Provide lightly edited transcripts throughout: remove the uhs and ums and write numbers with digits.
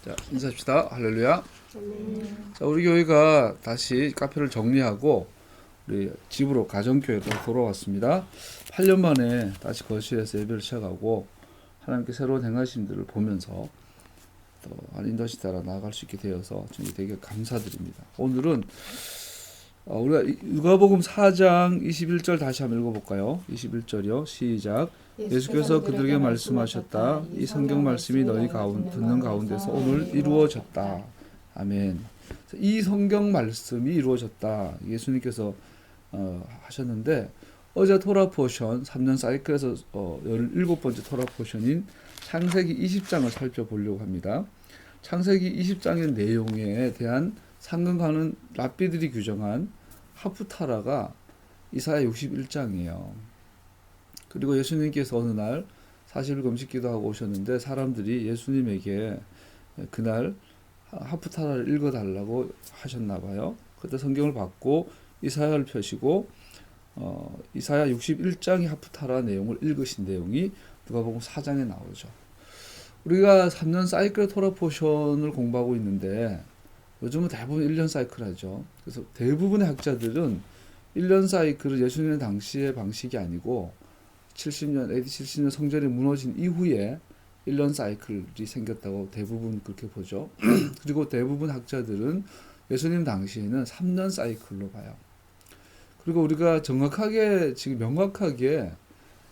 자, 인사합시다. 할렐루야. 자, 우리 교회가 다시 카페를 정리하고 우리 집으로 가정교회로 돌아왔습니다. 8년 만에 다시 거실에서 예배를 시작하고 하나님께 새로운 행하심들을 보면서 또 하나님 인도하심 따라 나아갈 수 있게 되어서 저는 되게 감사드립니다. 오늘은 우리가 누가복음 4장 21절 다시 한번 읽어볼까요? 21절이요. 시작. 예수께서 그들에게 말씀하셨다. 이 성경 말씀이 너희 듣는 가운데서 오늘 이루어졌다. 아멘. 이 성경 말씀이 이루어졌다. 예수님께서 하셨는데 어제 토라 포션 3년 사이클에서 17번째 토라 포션인 창세기 20장을 살펴보려고 합니다. 창세기 20장의 내용에 대한 상응하는 랍비들이 규정한 하프타라가 이사야 61장이에요. 그리고 예수님께서 어느 날 40일 금식 기도하고 오셨는데 사람들이 예수님에게 그날 하프타라를 읽어달라고 하셨나 봐요. 그때 성경을 받고 이사야를 펴시고 이사야 61장의 하프타라 내용을 읽으신 내용이 누가복음 4장에 나오죠. 우리가 3년 사이클 토라 포션을 공부하고 있는데 요즘은 대부분 1년 사이클 하죠. 그래서 대부분의 학자들은 1년 사이클은 예수님 당시의 방식이 아니고 70년, AD 70년 성전이 무너진 이후에 1년 사이클이 생겼다고 대부분 그렇게 보죠. 그리고 대부분 학자들은 예수님 당시에는 3년 사이클로 봐요. 그리고 우리가 정확하게, 지금 명확하게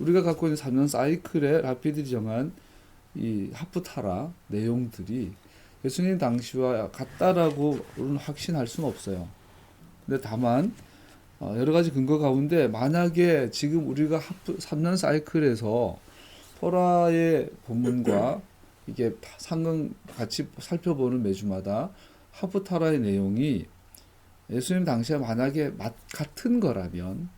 우리가 갖고 있는 3년 사이클의 랍비들이 정한 이 하프타라 내용들이 예수님 당시와 같다라고는 확신할 수는 없어요. 근데 다만 여러 가지 근거 가운데 만약에 지금 우리가 3년 사이클에서 토라의 본문과 이게 상응 같이 살펴보는 매주마다 하프타라의 내용이 예수님 당시에 만약에 같은 거라면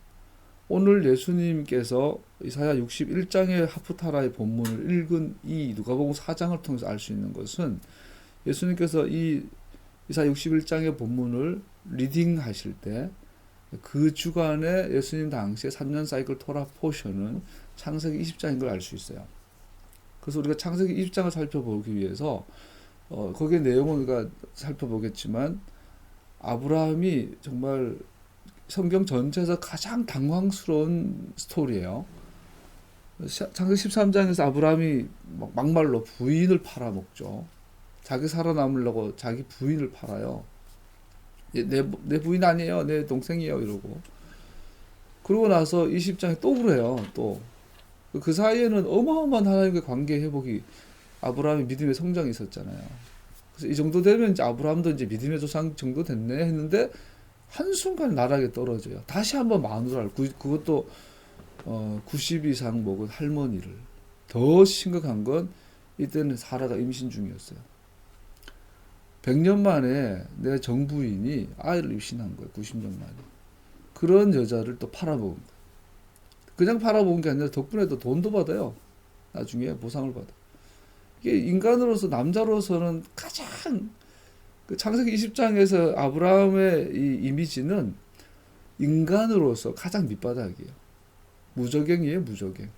오늘 예수님께서 이사야 61장의 하프타라의 본문을 읽은 이 누가복음 4장을 통해서 알 수 있는 것은 예수님께서 이 이사야 61장의 본문을 리딩 하실 때 그 주간에 예수님 당시에 3년 사이클 토라 포션은 창세기 20장인 걸 알 수 있어요. 그래서 우리가 창세기 20장을 살펴보기 위해서 거기에 내용은 우리가 살펴보겠지만 아브라함이 정말 성경 전체에서 가장 당황스러운 스토리예요. 창세기 13장에서 아브라함이 막말로 부인을 팔아먹죠. 자기 살아남으려고 자기 부인을 팔아요. 내 부인 아니에요. 내 동생이에요. 이러고. 그러고 나서 20장에 또 그래요. 또. 그 사이에는 어마어마한 하나님과의 관계 회복이 아브라함의 믿음의 성장이 있었잖아요. 그래서 이 정도 되면 이제 아브라함도 이제 믿음의 조상 정도 됐네 했는데 한순간 나락에 떨어져요. 다시 한번 마누라를, 그것도 90 이상 먹은 할머니를. 더 심각한 건 이때는 사라가 임신 중이었어요. 100년 만에 내 정부인이 아이를 임신한 거예요. 90년 만에. 그런 여자를 또 팔아먹은 거예요. 그냥 팔아먹은 게 아니라 덕분에 또 돈도 받아요. 나중에 보상을 받아. 이게 인간으로서, 남자로서는 가장 그 창세기 20장에서 아브라함의 이 이미지는 인간으로서 가장 밑바닥이에요. 무적행이에요, 무적행.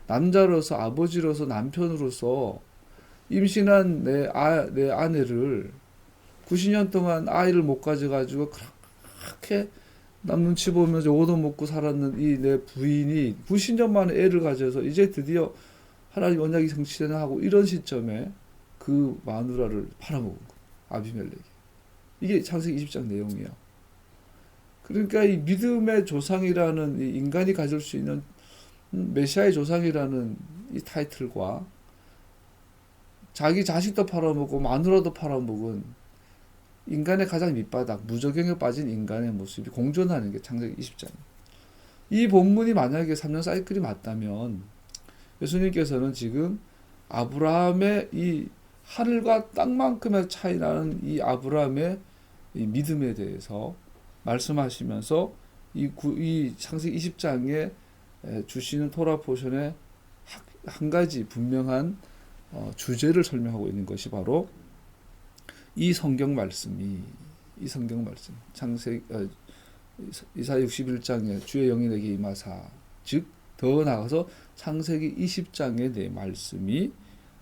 남자로서, 아버지로서, 남편으로서 임신한 내 아내를 90년 동안 아이를 못 가져가지고 그렇게 남 눈치 보면서 얻어먹고 살았는 이 내 부인이 90년 만에 애를 가져서 이제 드디어 하나님 언약이 성취되나 하고 이런 시점에 그 마누라를 팔아먹은 거예요. 아비멜렉이. 이게 창세기 20장 내용이에요. 그러니까 이 믿음의 조상이라는 이 인간이 가질 수 있는 메시아의 조상이라는 이 타이틀과 자기 자식도 팔아먹고 마누라도 팔아먹은 인간의 가장 밑바닥, 무적행에 빠진 인간의 모습이 공존하는 게 창세기 20장. 이 본문이 만약에 3년 사이클이 맞다면 예수님께서는 지금 아브라함의 이 하늘과 땅만큼의 차이 나는 이 아브라함의 이 믿음에 대해서 말씀하시면서 이 창세기 20장에 주시는 토라 포션의 한 가지 분명한 주제를 설명하고 있는 것이 바로 이 성경 말씀 이사야 61장에 주의 영이 내게 임하사 즉 더 나아가서 창세기 20장의 내 말씀이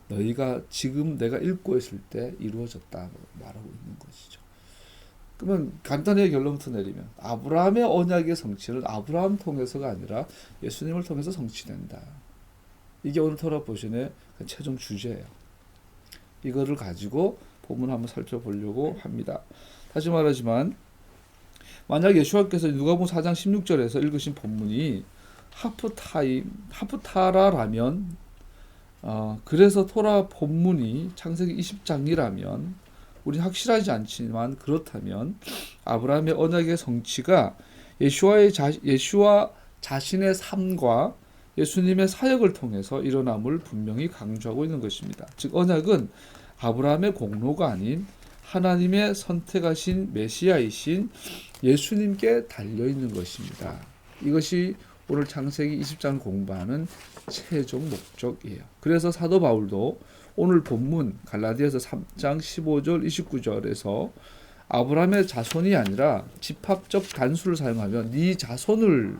너희가 지금 내가 읽고 있을 때 이루어졌다 말하고 있는 것이죠. 그러면 간단하게 결론부터 내리면 아브라함의 언약의 성취는 아브라함 통해서가 아니라 예수님을 통해서 성취된다. 이게 오늘 토라 포션의 최종 주제예요. 이거를 가지고 본문 한번 살펴보려고 합니다. 다시 말하지만 만약 예수님께서 누가복음 4장 16절에서 읽으신 본문이 하프타라라면 그래서 토라 본문이 창세기 20장이라면 우리는 확실하지 않지만 그렇다면 아브라함의 언약의 성취가 예수와 자신의 삶과 예수님의 사역을 통해서 일어남을 분명히 강조하고 있는 것입니다. 즉 언약은 아브라함의 공로가 아닌 하나님의 선택하신 메시아이신 예수님께 달려있는 것입니다. 이것이 오늘 창세기 20장을 공부하는 최종 목적이에요. 그래서 사도 바울도 오늘 본문 갈라디아서 3장 15절 29절에서 아브라함의 자손이 아니라 집합적 단수를 사용하면 네 자손을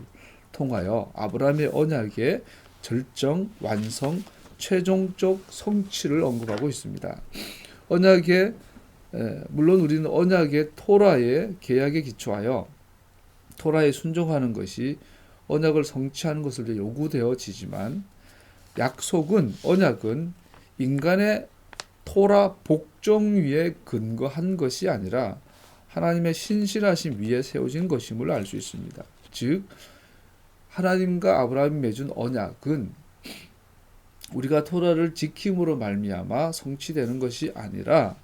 통하여 아브라함의 언약의 절정, 완성, 최종적 성취를 언급하고 있습니다. 언약의 물론 우리는 언약의 토라의 계약에 기초하여 토라에 순종하는 것이 언약을 성취하는 것을 요구되어지지만 언약은 인간의 토라 복종 위에 근거한 것이 아니라 하나님의 신실하심 위에 세워진 것임을 알 수 있습니다. 즉 하나님과 아브라함이 맺은 언약은 우리가 토라를 지킴으로 말미암아 성취되는 것이 아니라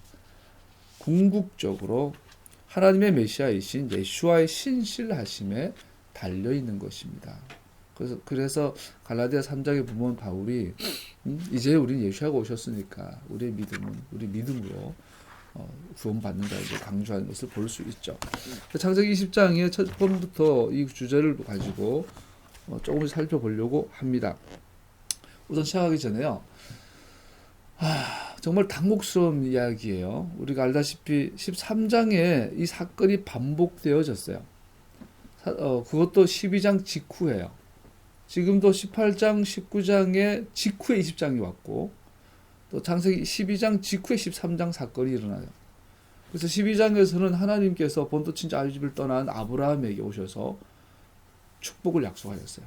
궁극적으로 하나님의 메시아이신 예수와의 신실하심에 달려 있는 것입니다. 그래서 갈라디아 3장에 보면 바울이 이제 우린 예수하고 오셨으니까 우리 믿음으로 구원받는다 이제 강조하는 것을 볼 수 있죠. 창세기 20장의 첫 번부터 이 주제를 가지고 조금씩 살펴보려고 합니다. 우선 시작하기 전에요. 정말 당혹스러운 이야기예요. 우리가 알다시피 13장에 이 사건이 반복되어졌어요. 그것도 12장 직후예요. 지금도 18장, 19장의 직후에 20장이 왔고 또 창세기 12장 직후에 13장 사건이 일어나요. 그래서 12장에서는 하나님께서 본토 친자 아비집을 떠난 아브라함에게 오셔서 축복을 약속하셨어요.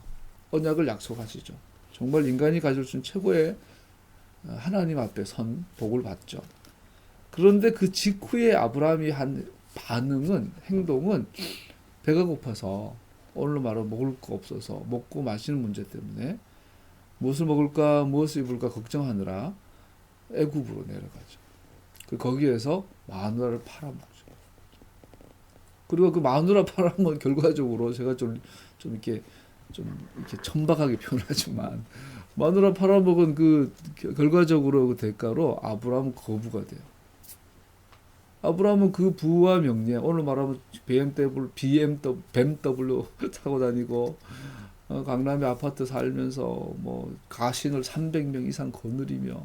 언약을 약속하시죠. 정말 인간이 가질 수 있는 최고의 하나님 앞에 선 복을 받죠. 그런데 그 직후에 아브라함이 한 행동은 배가 고파서 오늘로 말하면 먹을 거 없어서 먹고 마시는 문제 때문에 무엇을 먹을까 무엇을 입을까 걱정하느라 애굽으로 내려가죠. 거기에서 마누라를 팔아먹죠. 그리고 그 마누라 팔아먹은 결과적으로 제가 좀 이렇게 천박하게 표현하지만 마누라 팔아먹은 그 결과적으로 그 대가로 아브라함은 거부가 돼요. 아브라함은 그 부와 명예, 오늘 말하면 BMW 타고 다니고 강남에 아파트 살면서 뭐 가신을 300명 이상 거느리며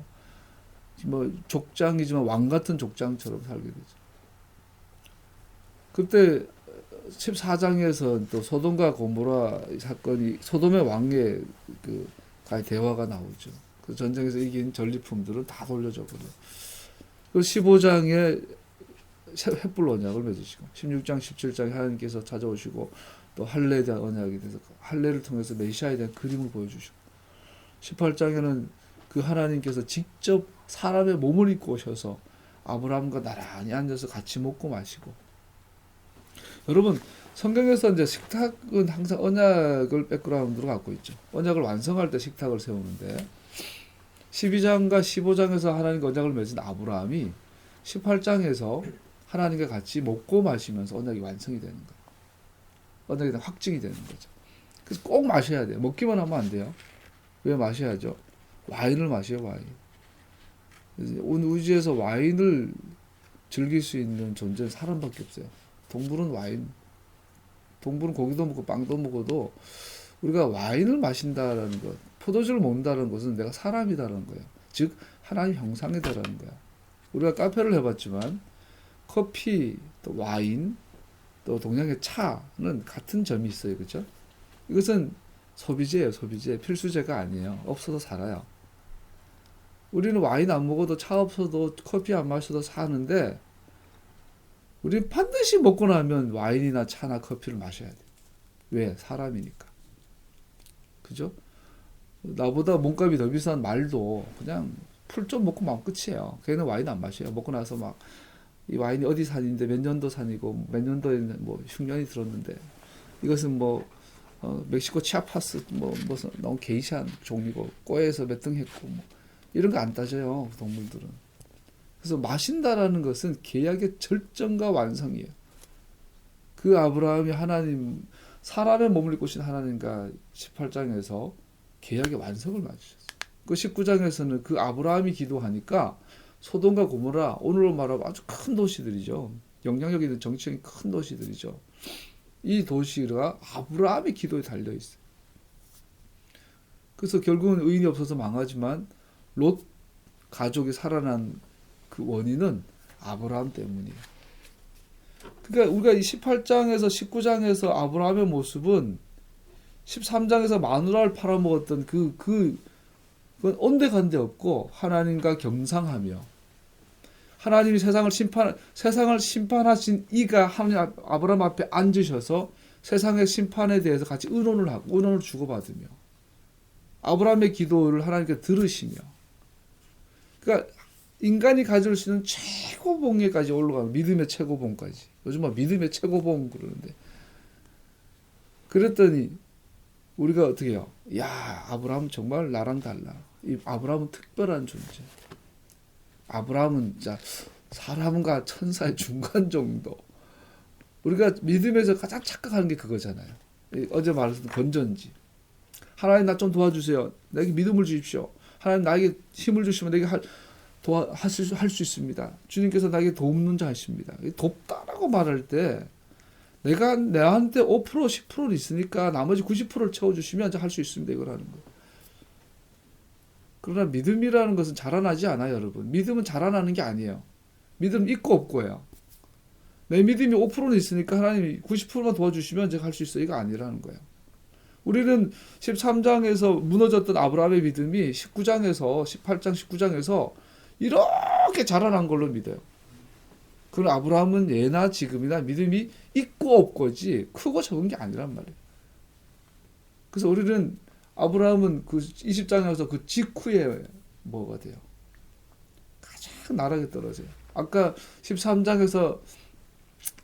뭐 족장이지만 왕 같은 족장처럼 살게 되죠. 그때 14장에서 또 소돔과 고모라 사건이 소돔의 왕의 가의 대화가 나오죠. 그 전쟁에서 이긴 전리품들은 다 돌려줘 버려. 그 15장에 횃불 언약을 맺으시고 16장 17장에 하나님께서 찾아오시고 또 할례에 대한 언약이 돼서 할례를 통해서 메시아에 대한 그림을 보여주시고 18장에는 그 하나님께서 직접 사람의 몸을 입고 오셔서 아브라함과 나란히 앉아서 같이 먹고 마시고 여러분 성경에서 이제 식탁은 항상 언약을 백그라운드로 갖고 있죠. 언약을 완성할 때 식탁을 세우는데 12장과 15장에서 하나님과 언약을 맺은 아브라함이 18장에서 하나님과 같이 먹고 마시면서 언약이 완성이 되는 거예요. 언약이 확증이 되는 거죠. 그래서 꼭 마셔야 돼요. 먹기만 하면 안 돼요. 왜 마셔야죠? 와인을 마셔요, 와인. 온 우주에서 와인을 즐길 수 있는 존재는 사람밖에 없어요. 동물은 와인, 동물은 고기도 먹고 빵도 먹어도 우리가 와인을 마신다라는 것, 포도주를 먹는다는 것은 내가 사람이다라는 거예요. 즉 하나님 형상이다라는 거야. 우리가 카페를 해봤지만 커피, 또 와인, 또 동양의 차는 같은 점이 있어요. 그렇죠? 이것은 소비재예요. 소비재. 필수재가 아니에요. 없어서 살아요. 우리는 와인 안 먹어도 차 없어도 커피 안 마셔도 사는데 우리는 반드시 먹고 나면 와인이나 차나 커피를 마셔야 돼. 왜? 사람이니까. 그죠? 나보다 몸값이 더 비싼 말도 그냥 풀 좀 먹고 마음 끝이에요. 걔는 와인 안 마셔요. 먹고 나서 막 이 와인이 어디 산인데 몇 년도 산이고 몇 년도에 뭐 흉년이 들었는데 이것은 뭐 멕시코 치아파스 뭐 무슨 너무 게이샤 종류고 꼬에서 몇 등 했고 뭐 이런 거 안 따져요. 동물들은. 그래서 마신다라는 것은 계약의 절정과 완성이에요. 그 아브라함이 하나님 사람의 몸을 입고 오신 하나님과 18장에서 계약의 완성을 맞으셨어요. 그 19장에서는 그 아브라함이 기도하니까 소돔과 고모라 오늘로 말하면 아주 큰 도시들이죠. 영향력 있는 정치적인 큰 도시들이죠. 이 도시가 아브라함의 기도에 달려 있어요. 그래서 결국은 의인이 없어서 망하지만 롯 가족이 살아난 그 원인은 아브라함 때문이에요. 그러니까 우리가 이 18장에서 19장에서 아브라함의 모습은 13장에서 마누라를 팔아먹었던 그건 온데간데 없고 하나님과 겸상하며 하나님이 세상을 심판하신 이가 하나님 아브라함 앞에 앉으셔서 세상의 심판에 대해서 같이 의논을 주고받으며 아브라함의 기도를 하나님께 들으시며 그러니까 인간이 가질 수 있는 최고봉에까지 올라가는 믿음의 최고봉까지. 요즘 막 믿음의 최고봉 그러는데. 그랬더니 우리가 어떻게 해요? 야, 아브라함은 정말 나랑 달라. 이 아브라함은 특별한 존재. 아브라함은 진짜 사람과 천사의 중간 정도. 우리가 믿음에서 가장 착각하는 게 그거잖아요. 어제 말했던 건전지. 하나님 나 좀 도와주세요. 내게 믿음을 주십시오. 하나님 나에게 힘을 주시면 내게 할 수 있습니다. 주님께서 나에게 돕는 자 하십니다. 돕다라고 말할 때 내가 내한테 5% 10%는 있으니까 나머지 90%를 채워주시면 할 수 있습니다. 이걸 하는 거예요. 그러나 믿음이라는 것은 자라나지 않아요, 여러분. 믿음은 자라나는 게 아니에요. 믿음은 있고 없고예요. 내 믿음이 5%는 있으니까 하나님이 90%만 도와주시면 제가 할 수 있어요. 이거 아니라는 거예요. 우리는 13장에서 무너졌던 아브라함의 믿음이 19장에서 18장 19장에서 이렇게 자라난 걸로 믿어요. 그럼 아브라함은 예나 지금이나 믿음이 있고 없고지 크고 적은 게 아니란 말이에요. 그래서 우리는 아브라함은 그 20장에서 그 직후에 뭐가 돼요? 가장 나락에 떨어져요. 아까 13장에서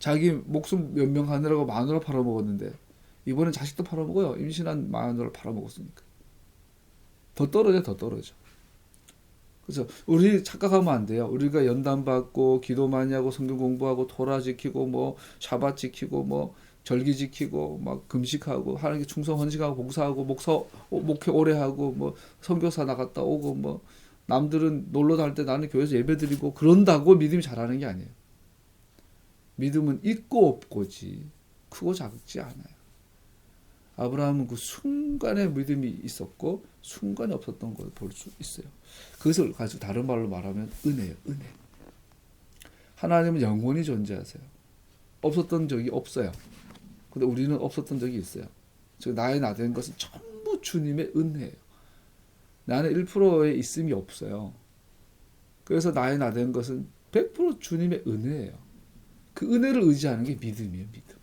자기 목숨 연명하느라고 마누라 팔아먹었는데 이번엔 자식도 팔아먹어요. 임신한 마누라를 팔아먹었으니까. 더 떨어져. 그래서 우리 착각하면 안 돼요. 우리가 연단 받고 기도 많이 하고 성경 공부하고 토라 지키고 뭐 샤밧 지키고 뭐 절기 지키고 막 금식하고 하나님께 충성 헌신하고 봉사하고 목회 오래 하고 뭐 선교사 나갔다 오고 뭐 남들은 놀러 다닐 때 나는 교회에서 예배드리고 그런다고 믿음이 자라는 게 아니에요. 믿음은 있고 없고지 크고 작지 않아요. 아브라함은 그 순간에 믿음이 있었고 순간에 없었던 걸 볼 수 있어요. 그것을 가지고 다른 말로 말하면 은혜예요. 은혜. 하나님은 영원히 존재하세요. 없었던 적이 없어요. 근데 우리는 없었던 적이 있어요. 즉 나의 나 된 것은 전부 주님의 은혜예요. 나는 1%의 있음이 없어요. 그래서 나의 나 된 것은 100% 주님의 은혜예요. 그 은혜를 의지하는 게 믿음이에요. 믿음.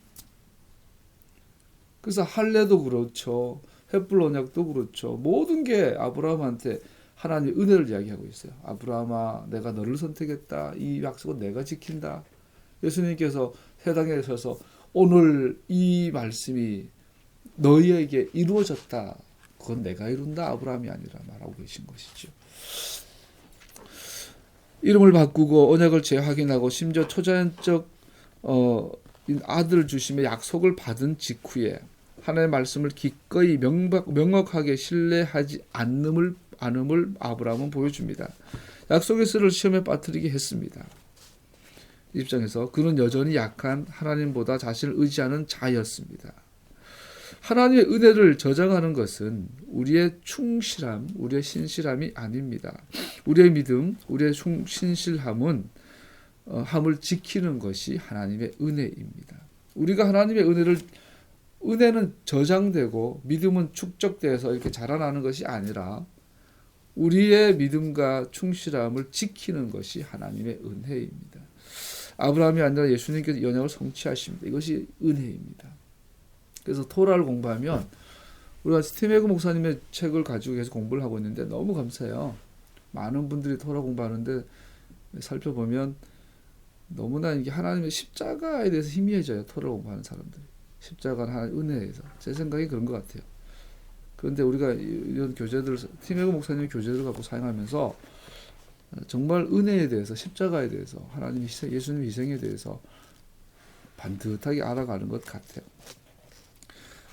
그래서 할례도 그렇죠. 횃불 언약도 그렇죠. 모든 게 아브라함한테 하나님의 은혜를 이야기하고 있어요. 아브라함아 내가 너를 선택했다. 이 약속은 내가 지킨다. 예수님께서 세상에 서서 오늘 이 말씀이 너희에게 이루어졌다. 그건 내가 이룬다. 아브라함이 아니라 말하고 계신 것이죠. 이름을 바꾸고 언약을 재확인하고 심지어 초자연적 아들을 주심의 약속을 받은 직후에 하나님의 말씀을 기꺼이 명확하게 신뢰하지 않음을 아브라함은 보여줍니다. 약속의 씨를 시험에 빠뜨리게 했습니다. 입장에서 그는 여전히 약한 하나님보다 자신을 의지하는 자였습니다. 하나님의 은혜를 저장하는 것은 우리의 충실함, 우리의 신실함이 아닙니다. 우리의 믿음, 우리의 신실함은 함을 지키는 것이 하나님의 은혜입니다. 우리가 하나님의 은혜는 저장되고 믿음은 축적돼서 이렇게 자라나는 것이 아니라 우리의 믿음과 충실함을 지키는 것이 하나님의 은혜입니다. 아브라함이 아니라 예수님께서 언약을 성취하십니다. 이것이 은혜입니다. 그래서 토라를 공부하면 우리가 스티메그 목사님의 책을 가지고 계속 공부를 하고 있는데 너무 감사해요. 많은 분들이 토라 공부하는데 살펴보면 너무나 이게 하나님의 십자가에 대해서 희미해져요. 토라 공부하는 사람들이. 십자가는 하나님의 은혜에서. 제 생각이 그런 것 같아요. 그런데 우리가 이런 교재들, 스티메그 목사님의 교재를 갖고 사용하면서 정말 은혜에 대해서, 십자가에 대해서, 하나님 희생, 예수님 희생에 대해서 반듯하게 알아가는 것 같아요.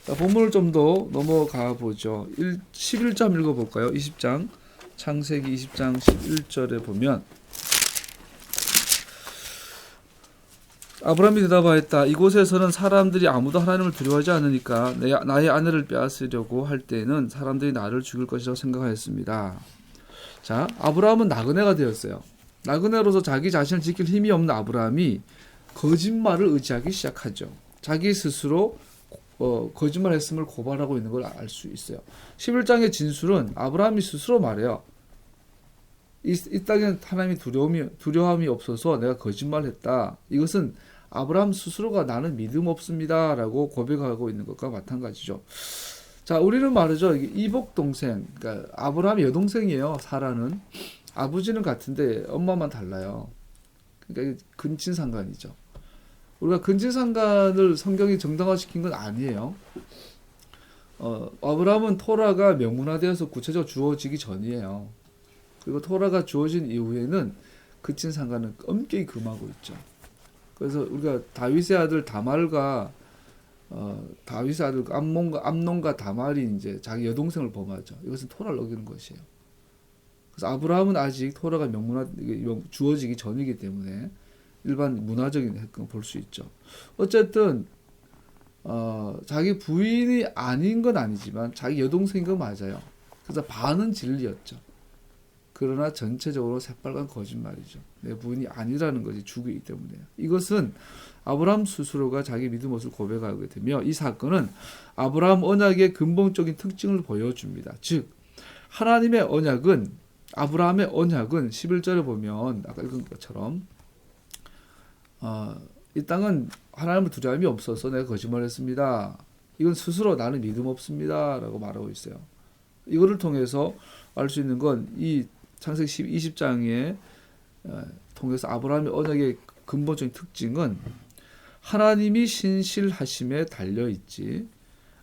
자, 본문을 좀 더 넘어가 보죠. 11장 읽어볼까요? 20장, 창세기 20장 11절에 보면 아브라함이 대답하였다. 이곳에서는 사람들이 아무도 하나님을 두려워하지 않으니까 나의 아내를 빼앗으려고 할 때에는 사람들이 나를 죽일 것이라고 생각하였습니다. 자, 아브라함은 나그네가 되었어요. 나그네로서 자기 자신을 지킬 힘이 없는 아브라함이 거짓말을 의지하기 시작하죠. 자기 스스로 거짓말했음을 고발하고 있는 걸 알 수 있어요. 11장의 진술은 아브라함이 스스로 말해요. 이 땅에 하나님이 두려움이 없어서 내가 거짓말했다. 이것은 아브라함 스스로가 나는 믿음 없습니다 라고 고백하고 있는 것과 마찬가지죠. 자, 우리는 말이죠. 이복 동생, 그러니까 아브라함의 여동생이에요. 사라는. 아버지는 같은데 엄마만 달라요. 그러니까 근친상간이죠. 우리가 근친상간을 성경이 정당화시킨 건 아니에요. 아브라함은 토라가 명문화되어서 구체적으로 주어지기 전이에요. 그리고 토라가 주어진 이후에는 근친상간은 엄격히 금하고 있죠. 그래서 우리가 다윗의 아들 다말과 다윗의 아들 암논과 다말이 이제 자기 여동생을 범하죠. 이것은 토라를 어기는 것이에요. 그래서 아브라함은 아직 토라가 주어지기 전이기 때문에 일반 문화적인 핵을 볼 수 있죠. 어쨌든 자기 부인이 아닌 건 아니지만 자기 여동생인 건 맞아요. 그래서 반은 진리였죠. 그러나 전체적으로 새빨간 거짓말이죠. 내 부인이 아니라는 것이 죽이기 때문에. 이것은 아브라함 스스로가 자기 믿음 없을 고백하게 되며 이 사건은 아브라함 언약의 근본적인 특징을 보여줍니다. 즉 하나님의 언약은 아브라함의 언약은 11절에 보면 아까 읽은 것처럼 이 땅은 하나님을 두려움이 없어서 내가 거짓말했습니다. 이건 스스로 나는 믿음 없습니다 라고 말하고 있어요. 이거를 통해서 알 수 있는 건 이 창세기 20장에 통해서 아브라함의 언약의 근본적인 특징은 하나님이 신실하심에 달려있지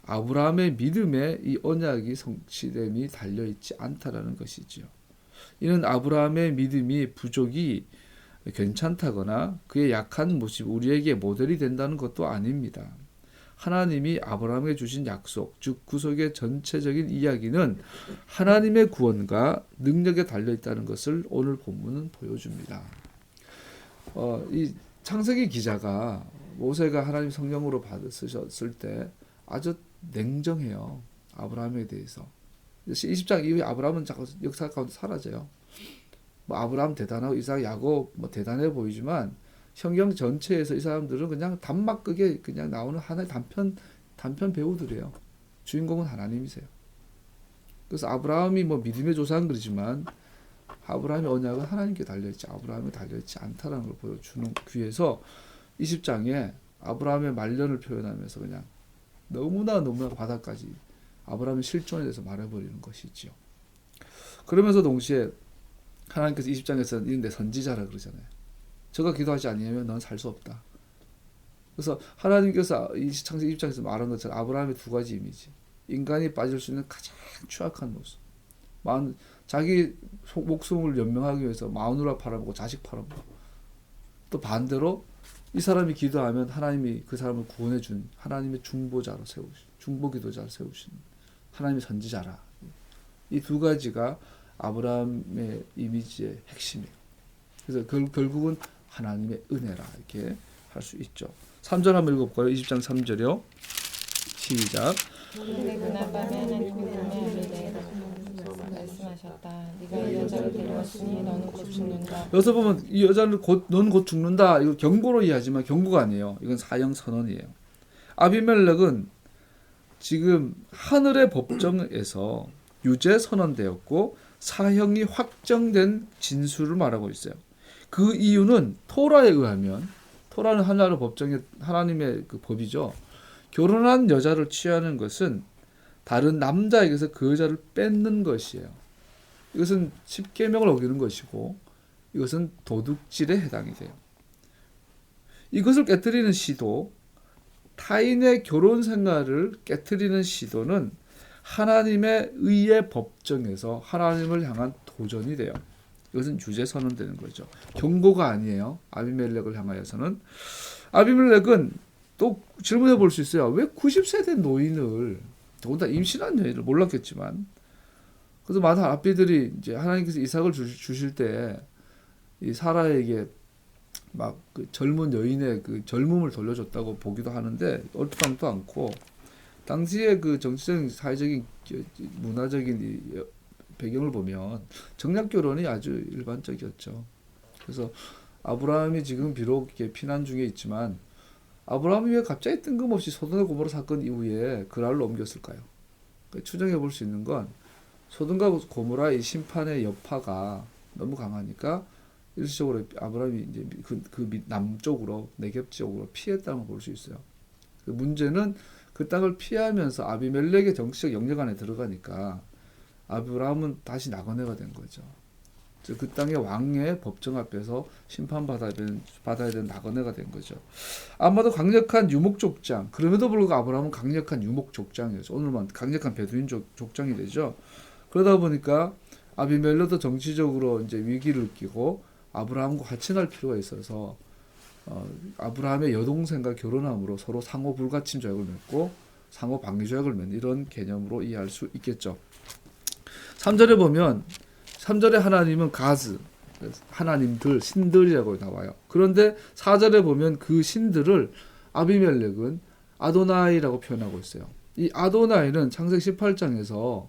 아브라함의 믿음에 이 언약이 성취됨이 달려있지 않다라는 것이지요. 이는 아브라함의 믿음이 부족이 괜찮다거나 그의 약한 모습 우리에게 모델이 된다는 것도 아닙니다. 하나님이 아브라함에게 주신 약속, 즉 구속의 전체적인 이야기는 하나님의 구원과 능력에 달려있다는 것을 오늘 본문은 보여줍니다. 이 창세기 기자가 모세가 하나님 성령으로 받으셨을 때 아주 냉정해요. 아브라함에 대해서. 20장 이후에 아브라함은 자꾸 역사 가운데 사라져요. 아브라함 대단하고 이삭 야곱 대단해 보이지만 성경 전체에서 이 사람들은 그냥 단막극에 그냥 나오는 하나의 단편 배우들이에요. 주인공은 하나님이세요. 그래서 아브라함이 믿음의 조상 그러지만 아브라함의 언약은 하나님께 달려있지 아브라함에 달려있지 않다는 걸 보여주는 귀에서 20장에 아브라함의 말년을 표현하면서 그냥 너무나 바닥까지 아브라함의 실존에 대해서 말해버리는 것이지요. 그러면서 동시에 하나님께서 20장에서는 이런 데 선지자라 그러잖아요. 저가 기도하지 않으면 넌 살 수 없다. 그래서 하나님께서 이 창세기 20장에서 말한 것처럼 아브라함의 두 가지 이미지. 인간이 빠질 수 있는 가장 추악한 모습. 자기 목숨을 연명하기 위해서 마누라 팔아먹고 자식 팔아먹고. 또 반대로 이 사람이 기도하면 하나님이 그 사람을 구원해 준 하나님의 중보자로 중보기도자로 세우신 하나님의 선지자라. 이 두 가지가 아브라함의 이미지의 핵심이에요. 그래서 결국은 하나님의 은혜라 이렇게 할 수 있죠. 3절 한번 읽어볼까요? 20장 3절이요. 시작. 그런데 그날 밤에 하나님이 꿈에 이르되 말씀하셨다. 네가 이 여자를 데려왔으니 너는 곧 죽는다. 여기서 보면 이 여자는 너는 곧 죽는다. 이거 경고로 이해하지만 경고가 아니에요. 이건 사형 선언이에요. 아비멜렉은 지금 하늘의 법정에서 유죄 선언되었고 사형이 확정된 진술을 말하고 있어요. 그 이유는 토라에 의하면, 토라는 하나의 법정의 하나님의 그 법이죠. 결혼한 여자를 취하는 것은 다른 남자에게서 그 여자를 뺏는 것이에요. 이것은 십계명을 어기는 것이고 이것은 도둑질에 해당이 돼요. 이것을 깨뜨리는 시도, 타인의 결혼 생활을 깨뜨리는 시도는 하나님의 의의 법정에서 하나님을 향한 도전이 돼요. 이것은 유죄 선언되는 거죠. 경고가 아니에요. 아비멜렉을 향하여서는. 아비멜렉은 또 질문해 볼 수 있어요. 왜 90세 된 노인을, 더군다나 임신한 여인을 몰랐겠지만, 그래서 많은 아비들이 이제 하나님께서 이삭을 주실 때 이 사라에게 막 그 젊은 여인의 그 젊음을 돌려줬다고 보기도 하는데 얼토당토 않고, 당시의 그 정치적인 사회적인 문화적인 이 배경을 보면 정략 결혼이 아주 일반적이었죠. 그래서 아브라함이 지금 비록 이렇게 피난 중에 있지만 아브라함이 왜 갑자기 뜬금없이 소돔과 고모라 사건 이후에 그랄로 옮겼을까요? 추정해 볼 수 있는 건 소돔과 고모라의 심판의 여파가 너무 강하니까 일시적으로 아브라함이 이제 그 남쪽으로 네겝 지역으로 피했다는 걸 볼 수 있어요. 문제는 그 땅을 피하면서 아비멜렉의 정치적 영역 안에 들어가니까 아브라함은 다시 나그네가 된 거죠. 그 땅의 왕의 법정 앞에서 심판받아야 되는 나그네가 된 거죠. 아마도 강력한 유목족장, 그럼에도 불구하고 아브라함은 강력한 유목족장이었죠. 오늘만 강력한 베두인 족장이 되죠. 그러다 보니까 아비멜렉도 정치적으로 이제 위기를 느끼고 아브라함과 같이 날 필요가 있어서 아브라함의 여동생과 결혼함으로 서로 상호 불가침 조약을 맺고 상호 방위 조약을 맺는 이런 개념으로 이해할 수 있겠죠. 3절에 보면 3절에 하나님은 가즈, 하나님들, 신들이라고 나와요. 그런데 4절에 보면 그 신들을 아비멜렉은 아도나이라고 표현하고 있어요. 이 아도나이는 창세기 18장에서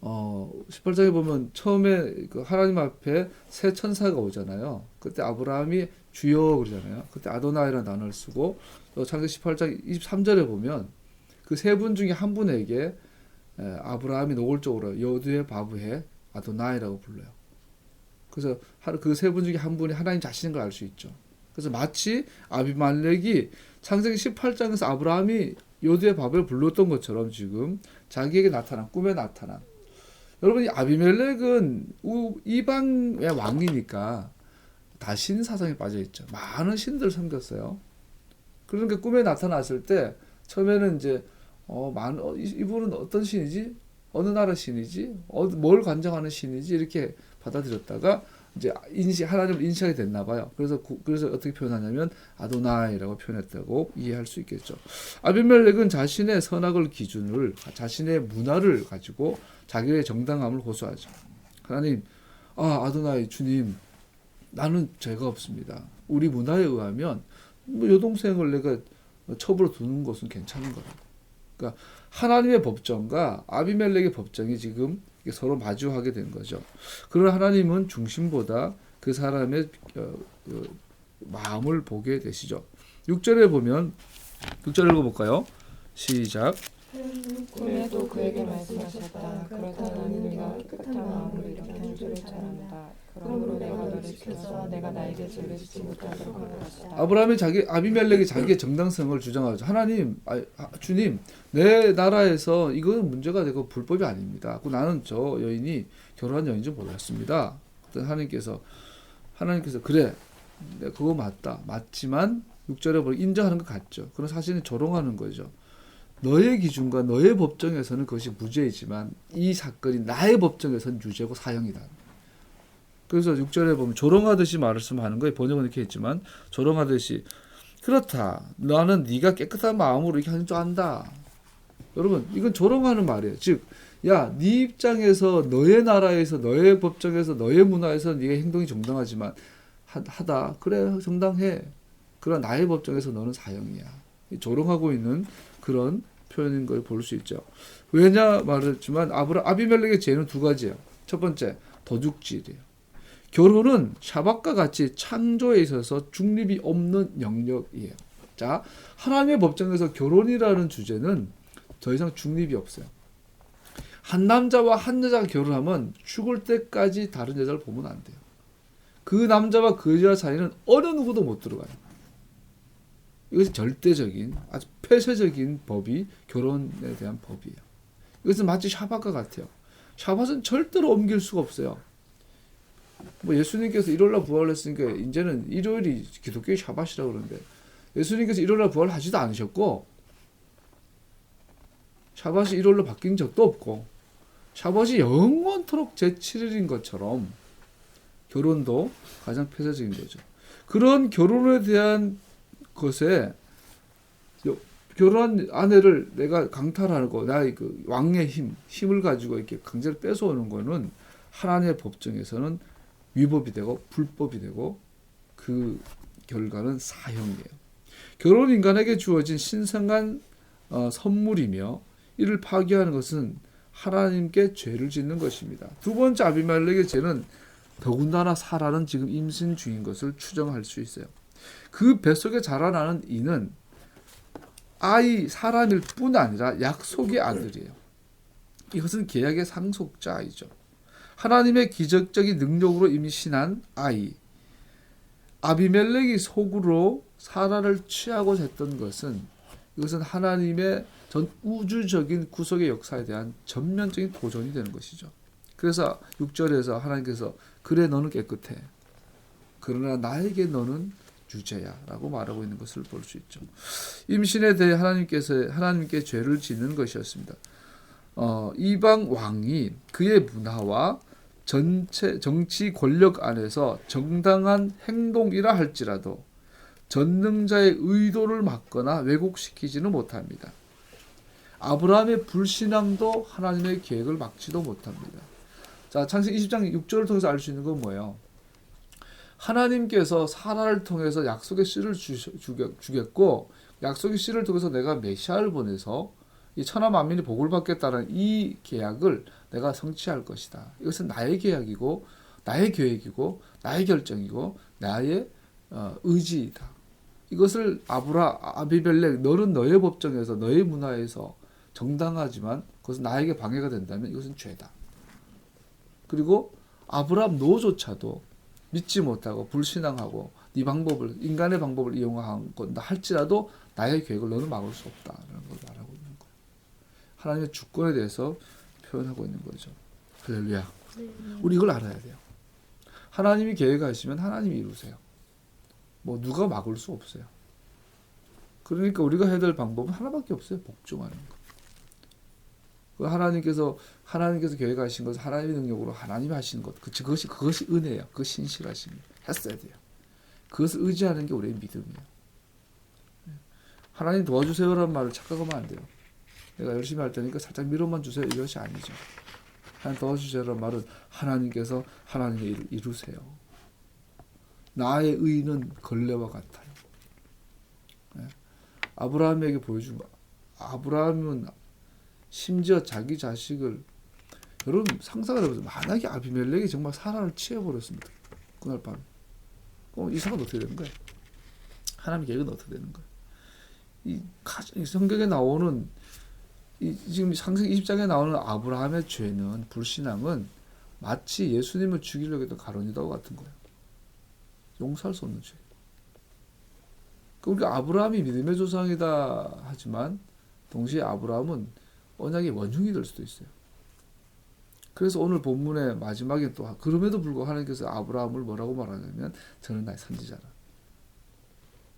18장에 보면 처음에 그 하나님 앞에 새 천사가 오잖아요. 그때 아브라함이 주여 그러잖아요. 그때 아도나이라는 단어를 쓰고 또 창세기 18장 23절에 보면 그 세 분 중에 한 분에게 아브라함이 노골적으로 여두의 바브해 아도나이라고 불러요. 그래서 그 세 분 중에 한 분이 하나님 자신인 걸 알 수 있죠. 그래서 마치 아비멜렉이 창세기 18장에서 아브라함이 여두의 바브를 불렀던 것처럼 지금 자기에게 나타난, 꿈에 나타난, 여러분, 아비멜렉은 이방의 왕이니까 다 신 사상에 빠져 있죠. 많은 신들을 섬겼어요. 그러니까 꿈에 나타났을 때 처음에는 이제 이분은 어떤 신이지? 어느 나라 신이지? 뭘 관장하는 신이지? 이렇게 받아들였다가 이제 하나님을 인식하게 됐나 봐요. 그래서 어떻게 표현하냐면 아도나이라고 표현했다고 이해할 수 있겠죠. 아비멜렉은 자신의 선악을 기준을, 자신의 문화를 가지고 자기의 정당함을 호소하죠. 하나님, 아도나이 주님, 나는 죄가 없습니다. 우리 문화에 의하면 여동생을 내가 첩으로 두는 것은 괜찮은 거라고. 그러니까 하나님의 법정과 아비멜렉의 법정이 지금 서로 마주하게 된 거죠. 그러나 하나님은 중심보다 그 사람의 마음을 보게 되시죠. 6절에 보면 6절 읽어볼까요? 시작. 꿈에도 그에게 말씀하셨다. 그렇다면 네가 깨끗한 마음으로 이렇게 한 줄을 잘한다. 그러므로 내가 너를 지켜서 내가 나에게 죄를 짓지 못하도록 할 것이다. 아비멜렉이 자기의 정당성을 주장하죠. 하나님, 주님, 내 나라에서 이거는 문제가 되고 불법이 아닙니다. 나는 저 여인이 결혼한 여인인 줄 몰랐습니다. 하나님께서 그래, 그거 맞지만 6절에 보면 인정하는 것 같죠. 그런 사실은 조롱하는 거죠. 너의 기준과 너의 법정에서는 그것이 무죄이지만 이 사건이 나의 법정에서는 유죄고 사형이다. 그래서 6절에 보면 조롱하듯이 말씀하는 거예요. 번역은 이렇게 했지만 조롱하듯이, 그렇다. 나는 네가 깨끗한 마음으로 이렇게 하는 줄 안다. 여러분, 이건 조롱하는 말이에요. 즉, 야, 네 입장에서 너의 나라에서 너의 법정에서 너의 문화에서 네가 행동이 정당하지만 하다. 그래, 정당해. 그러나 나의 법정에서 너는 사형이야. 조롱하고 있는 그런 표현인 걸 볼 수 있죠. 왜냐 말했지만 아비멜렉의 죄는 두 가지예요. 첫 번째, 도둑질이에요. 결혼은 샤밧과 같이 창조에 있어서 중립이 없는 영역이에요. 자, 하나님의 법정에서 결혼이라는 주제는 더 이상 중립이 없어요. 한 남자와 한 여자가 결혼하면 죽을 때까지 다른 여자를 보면 안 돼요. 그 남자와 그 여자 사이는 어느 누구도 못 들어가요. 이것이 절대적인 아주 폐쇄적인 법이 결혼에 대한 법이에요. 이것은 마치 샤밧과 같아요. 샤밧은 절대로 옮길 수가 없어요. 뭐 예수님께서 일요일날 부활했으니까 이제는 일요일이 기독교의 샤밧이라고 그러는데 예수님께서 일요일날 부활하지도 않으셨고 샤밧이 일요일로 바뀐 적도 없고 샤밧이 영원토록 제7일인 것처럼 결혼도 가장 폐쇄적인 거죠. 그런 결혼에 대한 것에 결혼한 아내를 내가 강탈하고 나의 그 왕의 힘을 가지고 이렇게 강제로 뺏어오는 거는 하나님의 법정에서는 위법이 되고 불법이 되고 그 결과는 사형이에요. 결혼 인간에게 주어진 신성한 선물이며 이를 파괴하는 것은 하나님께 죄를 짓는 것입니다. 두 번째 아비멜렉의 죄는 더군다나 사라는 지금 임신 중인 것을 추정할 수 있어요. 그 뱃속에 자라나는 이는 아이 사람일 뿐 아니라 약속의 아들이에요. 이것은 계약의 상속자 아이죠. 하나님의 기적적인 능력으로 임신한 아이. 아비멜렉이 속으로 사라를 취하고자 했던 것은 이것은 하나님의 전 우주적인 구속의 역사에 대한 전면적인 도전이 되는 것이죠. 그래서 6절에서 하나님께서 그래 너는 깨끗해. 그러나 나에게 너는 유죄야 라고 말하고 있는 것을 볼 수 있죠. 임신에 대해 하나님께 죄를 짓는 것이었습니다. 이방 왕이 그의 문화와 정치 권력 안에서 정당한 행동이라 할지라도 전능자의 의도를 막거나 왜곡시키지는 못합니다. 아브라함의 불신앙도 하나님의 계획을 막지도 못합니다. 자, 창세기 20장 6절을 통해서 알 수 있는 건 뭐예요? 하나님께서 사라를 통해서 약속의 씨를 주겠고 약속의 씨를 통해서 내가 메시아를 보내서 이 천하 만민이 복을 받겠다는 이 계약을 내가 성취할 것이다. 이것은 나의 계약이고 나의 계획이고 나의 결정이고 나의 의지이다. 이것을 아비멜렉 너는 너의 법정에서 너의 문화에서 정당하지만 그것은 나에게 방해가 된다면 이것은 죄다. 그리고 아브라함 노조차도 믿지 못하고 불신앙하고 네 방법을 인간의 방법을 이용한 건다 할지라도 나의 계획을 너는 막을 수 없다라는 걸 말하고 있는 거예요. 하나님의 주권에 대해서 표현하고 있는 거죠. 할렐루야. 우리 이걸 알아야 돼요. 하나님이 계획하시면 하나님이 이루세요. 뭐 누가 막을 수 없어요. 그러니까 우리가 해야 될 방법은 하나밖에 없어요. 복종하는 거. 하나님께서 계획하신 것은 하나님의 능력으로 하나님이 하시는 것. 그것이 은혜예요. 그것이 신실하심이에요. 했어야 돼요. 그것을 의지하는 게 우리의 믿음이에요. 하나님 도와주세요라는 말을 착각하면 안 돼요. 내가 열심히 할 테니까 살짝 밀어만 주세요. 이것이 아니죠. 하나님 도와주세요라는 말은 하나님께서 하나님의 일을 이루세요. 나의 의는 걸레와 같아요. 아브라함에게 보여준 거. 아브라함은 심지어 자기 자식을 여러분 상상을 해보세요. 만약에 아비멜렉이 정말 사라를 취해버렸습니다. 그날 밤. 그럼 이 사람은 어떻게 되는 거예요? 하나님의 계획은 어떻게 되는 거예요? 이 성경에 나오는 지금 창세기 20장에 나오는 아브라함의 죄는 불신앙은 마치 예수님을 죽이려고 했던 가룟유다와 같은 거예요. 용서할 수 없는 죄. 그러니까 아브라함이 믿음의 조상이다 하지만 동시에 아브라함은 언약의 원흉이 될 수도 있어요. 그래서 오늘 본문의 마지막에 또 그럼에도 불구하고 하나님께서 아브라함을 뭐라고 말하냐면 저는 나의 선지자라.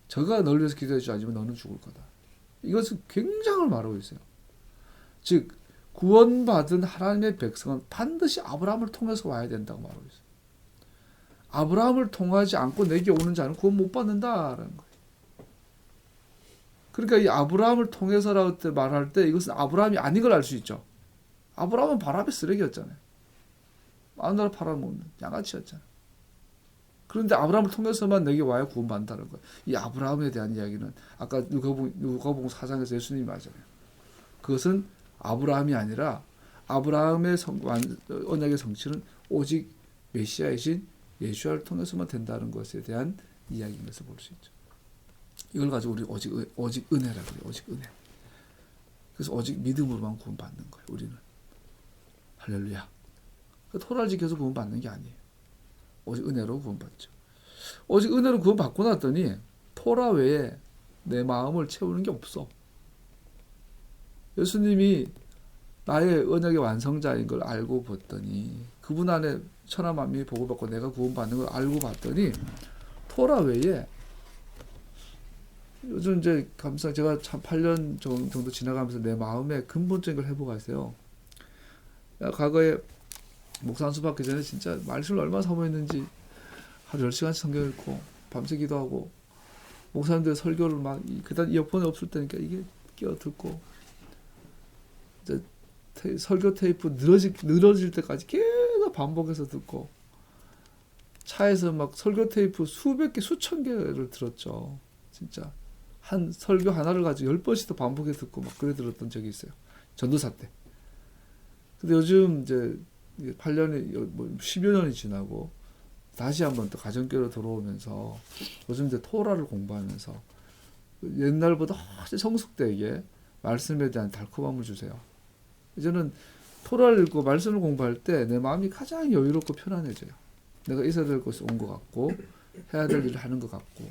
저가 널 위해서 기도해 주지 않으면 너는 죽을 거다. 이것은 굉장을 말하고 있어요. 즉 구원받은 하나님의 백성은 반드시 아브라함을 통해서 와야 된다고 말하고 있어요. 아브라함을 통하지 않고 내게 오는 자는 구원 못 받는다라는 거예요. 그러니까 이 아브라함을 통해서라고 말할 때 이것은 아브라함이 아닌 걸 알 수 있죠. 아브라함은 바람의 쓰레기였잖아요. 마누라 팔아먹는 양아치였잖아요. 그런데 아브라함을 통해서만 내게 와야 구원받는다는 거예요. 이 아브라함에 대한 이야기는 아까 누가복음 4장에서 예수님이 말하잖아요. 그것은 아브라함이 아니라 아브라함의 언약의 성취는 오직 메시아이신 예수를 통해서만 된다는 것에 대한 이야기인 것을 볼 수 있죠. 이걸 가지고 우리 오직 은혜라고 그래요. 오직 은혜. 그래서 오직 믿음으로만 구원받는 거예요. 우리는. 할렐루야. 토라를 지켜서 구원받는 게 아니에요. 오직 은혜로 구원받죠. 오직 은혜로 구원받고 났더니 토라 외에 내 마음을 채우는 게 없어. 예수님이 나의 언약의 완성자인 걸 알고 봤더니, 그분 안에 천하 만민이 복을 받고 내가 구원받는 걸 알고 봤더니 토라 외에, 요즘 이제 감사 제가 참 8년 정도 지나가면서 내 마음에 근본적인 걸 회복하고 있어요. 과거에 목사 한 수 받기 전에 진짜 말씀을 얼마나 사모했는지 하루 10시간씩 성경 읽고 밤새 기도하고, 목사님들 설교를 막 그다음 이어폰이 없을 때니까 이게 끼어 듣고, 이제 설교 테이프 늘어질 때까지 계속 반복해서 듣고, 차에서 막 설교 테이프 수백 개 수천 개를 들었죠. 진짜 한 설교 하나를 가지고 10번씩 반복해서 듣고 막 그래 들었던 적이 있어요. 전도사 때. 근데 요즘 이제 8년이 뭐 10여 년이 지나고 다시 한번 또 가정교회로 들어오면서 요즘 이제 토라를 공부하면서 옛날보다 훨씬 성숙되게 말씀에 대한 달콤함을 주세요. 이제는 토라를 읽고 말씀을 공부할 때 내 마음이 가장 여유롭고 편안해져요. 내가 있어야 될 곳에 온 것 같고 해야 될 일을 하는 것 같고.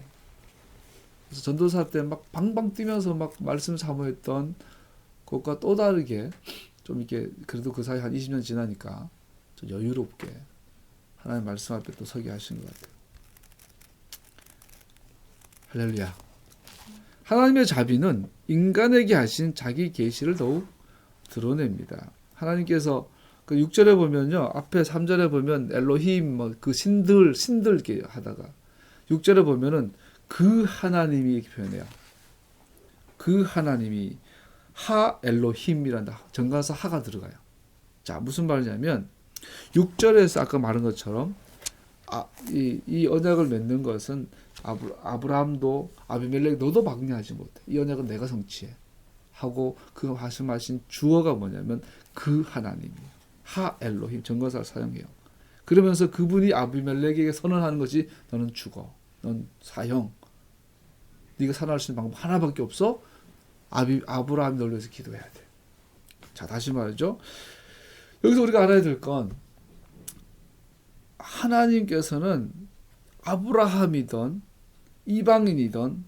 그래서 전도사 때 막 방방 뛰면서 막 말씀 사모했던 그것과 또 다르게 좀 이렇게, 그래도 그 사이 한 20년 지나니까 좀 여유롭게 하나님 말씀 앞에 또 서게 하신 것 같아요. 할렐루야. 하나님의 자비는 인간에게 하신 자기 계시를 더욱 드러냅니다. 하나님께서 그 6절에 보면요, 앞에 3절에 보면 엘로힘 뭐 그 신들 이렇게 하다가 6절에 보면은 그 하나님이 이렇게 표현해요. 그 하나님이 하 엘로힘이란다. 정관사 하가 들어가요. 자, 무슨 말이냐면 6절에서 아까 말한 것처럼 이 언약을 맺는 것은 아브라함도 아비멜렉 너도 방해하지 못해. 이 언약은 내가 성취해. 하고 그 말씀하신 주어가 뭐냐면 그 하나님이에요. 하 엘로힘 정관사를 사용해요. 그러면서 그분이 아비멜렉에게 선언하는 것이 너는 죽어. 넌 사형. 네가 살아날 수 있는 방법 하나밖에 없어. 아브라함이 널 위해서 기도해야 돼. 자, 다시 말하죠. 여기서 우리가 알아야 될 건, 하나님께서는 아브라함이든 이방인이든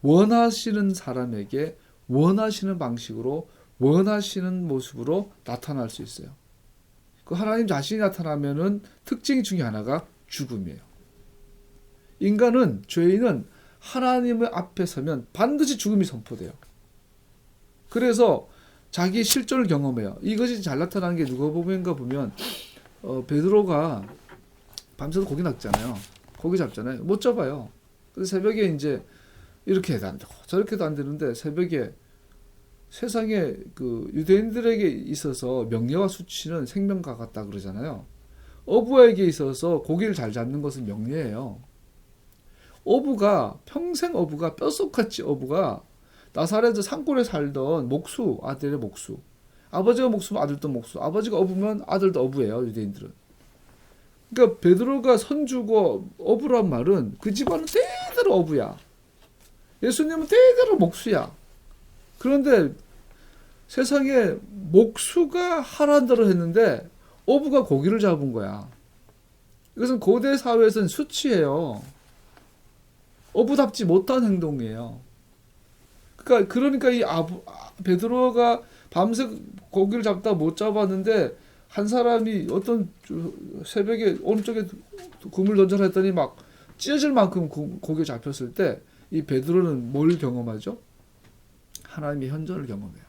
원하시는 사람에게 원하시는 방식으로 원하시는 모습으로 나타날 수 있어요. 그 하나님 자신이 나타나면은 특징 중에 하나가 죽음이에요. 인간은, 죄인은 하나님의 앞에 서면 반드시 죽음이 선포돼요. 그래서 자기 실존을 경험해요. 이것이 잘 나타나는 게 누가복음인가 보면 베드로가 밤새도 고기 낚잖아요. 고기 잡잖아요. 못 잡아요. 그래서 새벽에 이제 이렇게 해도 안 되고 저렇게도 안 되는데, 새벽에 세상에 그 유대인들에게 있어서 명예와 수치는 생명과 같다 그러잖아요. 어부에게 있어서 고기를 잘 잡는 것은 명예예요. 평생 어부가 뼛속같이 어부가 나사렛 산골에 살던 목수, 아들의 목수. 아버지가 목수면 아들도 목수. 아버지가 어부면 아들도 어부예요, 유대인들은. 그러니까 베드로가 선주고 어부란 말은 그 집안은 대대로 어부야. 예수님은 대대로 목수야. 그런데 세상에 목수가 하라는 대로 했는데 어부가 고기를 잡은 거야. 이것은 고대 사회에서는 수치예요. 어부답지 못한 행동이에요. 그러니까 이 베드로가 밤새 고기를 잡다 못 잡았는데, 한 사람이 어떤 새벽에 오른쪽에 그물 던져라 했더니 막 찢어질 만큼 고기가 잡혔을 때, 이 베드로는 뭘 경험하죠? 하나님의 현존을 경험해요.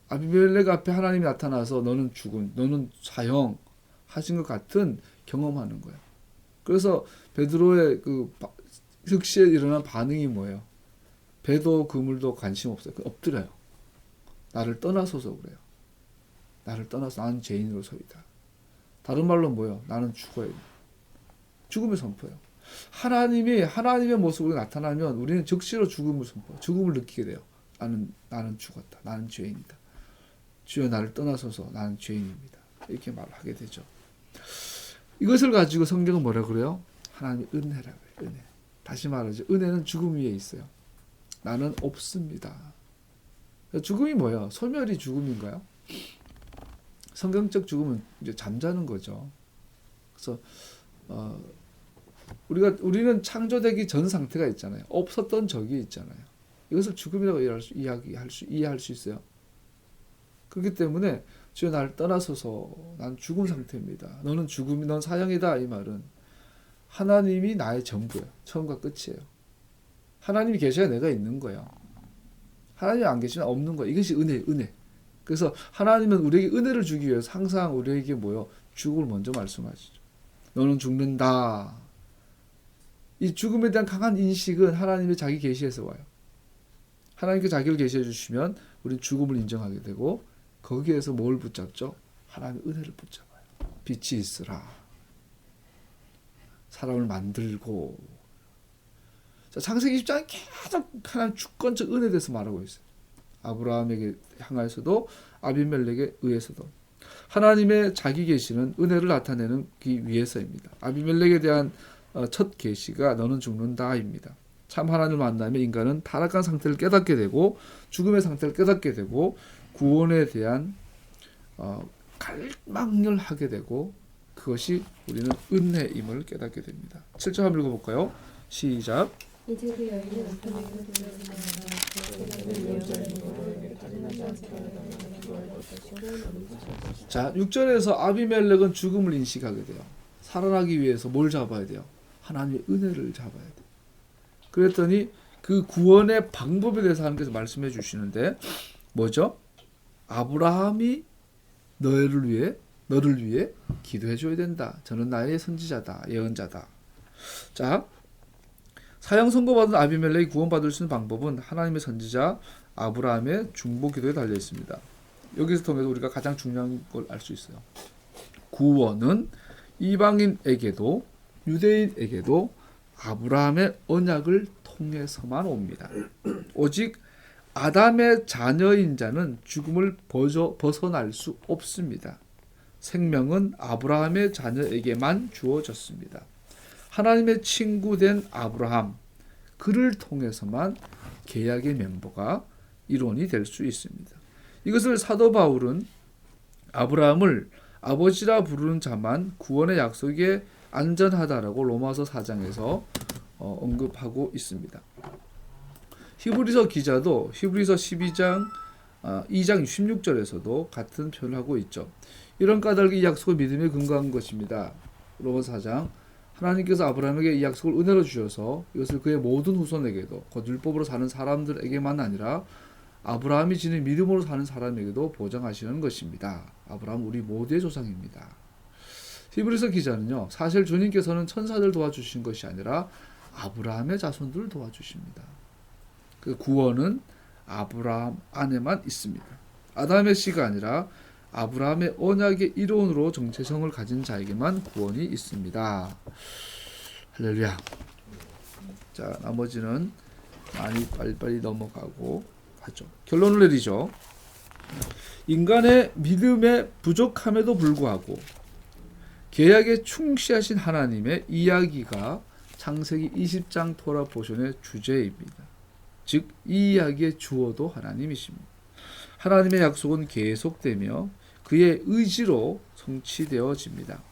아비멜렉 앞에 하나님이 나타나서 너는 죽음, 너는 사형 하신 것 같은 경험하는 거예요. 그래서 베드로의 그 즉시에 일어난 반응이 뭐예요? 배도 그물도 관심 없어요. 엎드려요. 나를 떠나소서 그래요. 나를 떠나서 나는 죄인으로서이다. 다른 말로 뭐예요? 나는 죽어야 돼. 죽음을 선포해요. 하나님의 모습으로 나타나면 우리는 즉시로 죽음을 선포해요. 죽음을 느끼게 돼요. 나는 죽었다. 나는 죄인이다. 주여 나를 떠나소서. 나는 죄인입니다. 이렇게 말하게 되죠. 이것을 가지고 성경은 뭐라 그래요? 하나님의 은혜라고 해요. 은혜. 다시 말하죠. 은혜는 죽음 위에 있어요. 나는 없습니다. 죽음이 뭐예요? 소멸이 죽음인가요? 성경적 죽음은 이제 잠자는 거죠. 그래서 우리는 창조되기 전 상태가 있잖아요. 없었던 적이 있잖아요. 이것을 죽음이라고 이해할 수 있어요. 그렇기 때문에 주여 나를 떠나서서 난 죽은 상태입니다. 너는 죽음이 넌 사형이다 이 말은 하나님이 나의 전부예요. 처음과 끝이에요. 하나님이 계셔야 내가 있는 거예요. 하나님이 안 계시면 없는 거예요. 이것이 은혜. 그래서 하나님은 우리에게 은혜를 주기 위해서 항상 우리에게 죽음을 먼저 말씀하시죠. 너는 죽는다. 이 죽음에 대한 강한 인식은 하나님의 자기 계시에서 와요. 하나님께 자기를 계시해 주시면 우리는 죽음을 인정하게 되고 거기에서 뭘 붙잡죠? 하나님의 은혜를 붙잡아요. 빛이 있으라. 사람을 만들고. 자, 창세기 20장은 계속 하나님 주권적 은혜에 대해서 말하고 있어요. 아브라함에게 향하여서도 아비멜렉에 의해서도 하나님의 자기 계시는 은혜를 나타내기 위해서입니다. 아비멜렉에 대한 첫 계시가 너는 죽는다입니다. 참 하나님을 만나면 인간은 타락한 상태를 깨닫게 되고 죽음의 상태를 깨닫게 되고 구원에 대한 갈망을 하게 되고 그것이 우리는 은혜임을 깨닫게 됩니다. 7절 한번 읽어볼까요? 시작. 이제 그 여인이 남편에게 자, 6절에서 아비멜렉은 죽음을 인식하게 돼요. 살아나기 위해서 뭘 잡아야 돼요? 하나님의 은혜를 잡아야 돼요. 그랬더니 그 구원의 방법에 대해서 하나님께서 말씀해 주시는데 뭐죠? 아브라함이 너를 위해 기도해 줘야 된다. 저는 나의 선지자다. 예언자다. 자, 사형 선고받은 아비멜렉이 구원받을 수 있는 방법은 하나님의 선지자 아브라함의 중보 기도에 달려 있습니다. 여기서 통해서 우리가 가장 중요한 걸 알 수 있어요. 구원은 이방인에게도 유대인에게도 아브라함의 언약을 통해서만 옵니다. 오직 아담의 자녀인 자는 죽음을 벗어날 수 없습니다. 생명은 아브라함의 자녀에게만 주어졌습니다. 하나님의 친구된 아브라함, 그를 통해서만 계약의 멤버가 일원이 될 수 있습니다. 이것을 사도 바울은 아브라함을 아버지라 부르는 자만 구원의 약속에 안전하다라고 로마서 4장에서 언급하고 있습니다. 히브리서 기자도 히브리서 12장 2장 16절에서도 같은 표현을 하고 있죠. 이런 까닭이 이 약속을 믿음에 근거한 것입니다. 로마서 4장 하나님께서 아브라함에게 이 약속을 은혜로 주셔서 이것을 그의 모든 후손에게도 곧 율법으로 사는 사람들에게만 아니라 아브라함이 지닌 믿음으로 사는 사람에게도 보장하시는 것입니다. 아브라함 우리 모두의 조상입니다. 히브리서 기자는요, 사실 주님께서는 천사들 도와주신 것이 아니라 아브라함의 자손들을 도와주십니다. 그 구원은 아브라함 안에만 있습니다. 아담의 씨가 아니라 아브라함의 언약의 일원으로 정체성을 가진 자에게만 구원이 있습니다. 할렐루야. 자, 나머지는 많이 빨리빨리 넘어가고 하죠. 결론을 내리죠. 인간의 믿음의 부족함에도 불구하고 계약에 충실하신 하나님의 이야기가 창세기 20장 토라 포션의 주제입니다. 즉, 이 이야기의 주어도 하나님이십니다. 하나님의 약속은 계속되며 그의 의지로 성취되어집니다.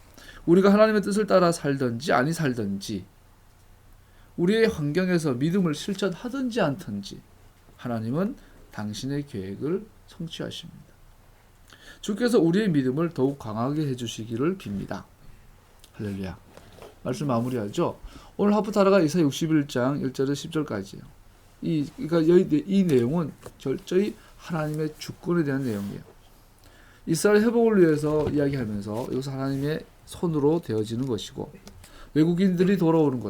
우리가 하나님의 뜻을 따라 살든지 아니 살든지 우리의 환경에서 믿음을 실천하든지 않든지 하나님은 당신의 계획을 성취하십니다. 주께서 우리의 믿음을 더욱 강하게 해주시기를 빕니다. 할렐루야. 말씀 마무리하죠. 오늘 하프타라가 이사 61장 1절에서 10절까지예요. 이 내용은 철저히 하나님의 주권에 대한 내용이에요. 이스라엘 회복을 위해서 이야기하면서 이것은 하나님의 손으로 되어지는 것이고 외국인들이 돌아오는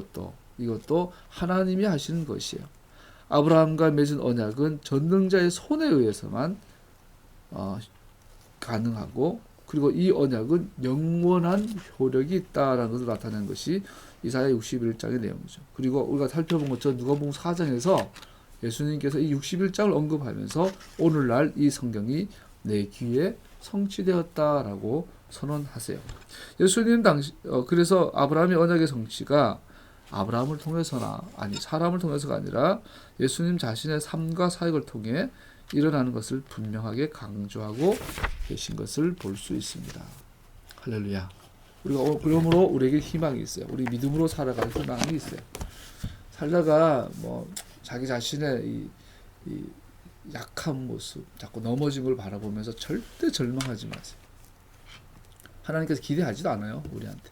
이것도 하나님이 하시는 것이에요. 아브라함과 맺은 언약은 전능자의 손에 의해서만 가능하고 그리고 이 언약은 영원한 효력이 있다라는 것을 나타내는 것이 이사야 61장의 내용이죠. 그리고 우리가 살펴본 것처럼 누가복음 4장에서 예수님께서 이 61장을 언급하면서 오늘날 이 성경이 내 귀에 성취되었다라고 선언하세요. 예수님 그래서 아브라함의 언약의 성취가 아브라함을 통해서나 사람을 통해서가 아니라 예수님 자신의 삶과 사역을 통해 일어나는 것을 분명하게 강조하고 계신 것을 볼 수 있습니다. 할렐루야. 우리가 그러므로 우리에게 희망이 있어요. 우리 믿음으로 살아갈 희망이 있어요. 살다가 뭐 자기 자신의 이 약한 모습, 자꾸 넘어진 걸 바라보면서 절대 절망하지 마세요. 하나님께서 기대하지도 않아요, 우리한테.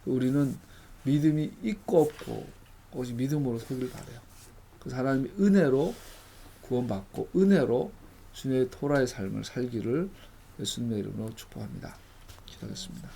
우리는 믿음이 있고 없고 오직 믿음으로 서길 바래요. 그래서 하나님의 은혜로 구원받고 은혜로 주님의 토라의 삶을 살기를 예수님의 이름으로 축복합니다. 기도하겠습니다.